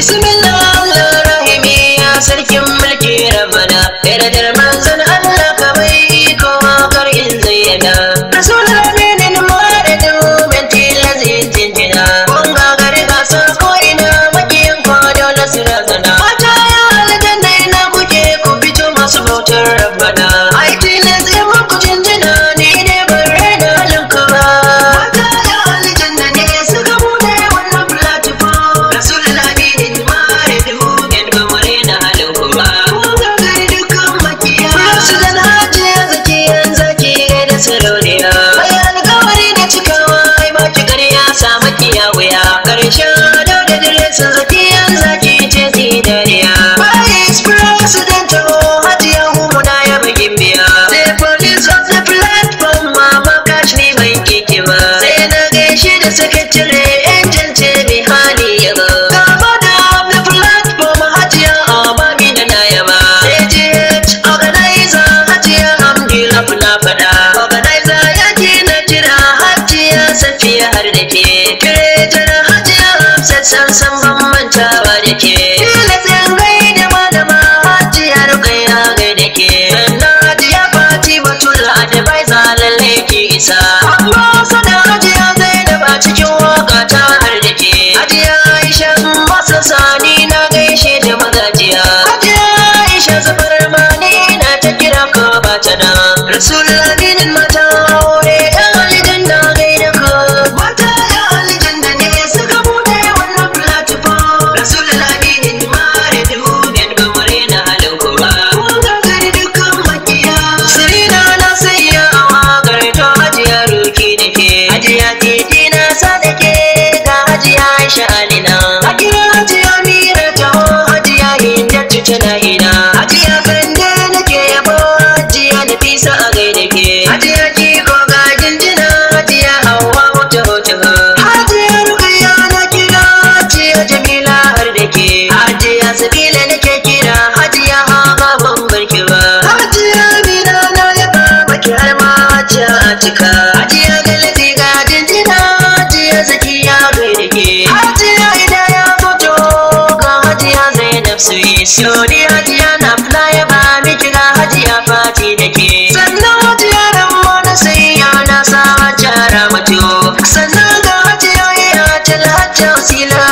Bismillah Allah rahimi ya sarkin mulki rabbana, yardar manzon Allah ka bai kowa kar in zayyana. Rasulul aminin mu'adadu min tilazin jinjina, mun gagari gasar ko ina makiyin kwado na sirazana. Mata ya aljanna ina kuke ku fito masu bautar rabbana, ai tilazin muku jinjina ni ne ban raina halinku ba. Mata ya aljanna ne suka bude wannan platform. Rasulul aminin mu'adadu min gamare na halinku ba. Mun gagari dukkan makiya, su dan hajiya zakiyan zaki da sarauniya. Mai alkawari da cikawa ai ba ki ƙarya sa makiya wuya. Karshen ado da diresin zakiyan zaki ce zinariya. Vice President hajiya humuna ya bugin biya. Sai police of the platform mama kash ne mai keke ba. Sai na gaishe da sakatare angel ce mai hali ya ba. Gaba da the platform hajiya amami da na yaba. Sai GH organizer hajiya hamdila kula fada. Organizer ya ke na jira hajiya safiya har da ke. Kiretar hajiya hafsat san ban mantawa da ke. Tilatin gai da malama hajiya rukaiya gai da ke. Sannan hajiya fati batul advisor lalle ki isa. Amma sada hajiya zai da ba cikin waka ta har da ke. Hajiya Aisha masa sani na gaishe da magajiya. Hajiya Aisha zubar mani na ta kira ka ba ta da. Rasulul aminin mata aure yan aljanna gai da ka. Mata yan aljanna ne suka bude wannan platform. Rasulul aminin mare da hudun gamare na halin kuma. Kun gagari dukkan makiya. Sirina na sayya a wakar to hajiya ruki da ke. Hajiya titi na sa da ke ga hajiya Aisha alina. A kira hajiya mira taho hajiya hindatu tana ina. Hajiya kande nake yabo hajiya nafisa a gaida ke. Hajiya jiko ga jinjina hajiya hawa wata wata. Hajiya rukaiya na kira hajiya jamila har da ke. Hajiya sabila nake kira hajiya haka ban barki ba. Hajiya mina na yaba maki har ma hajiya atika. Hajiya galati ga jinjina hajiya zakiya gaida ke. Hajiya idaya foto ga hajiya zainab suyi. Sodi hajiya na fula yaba miki ga hajiya fati da ke. Sannan hajiya ramma na sayya na sa hajiya ramatu. Sannan ga hajiya ya talata wasila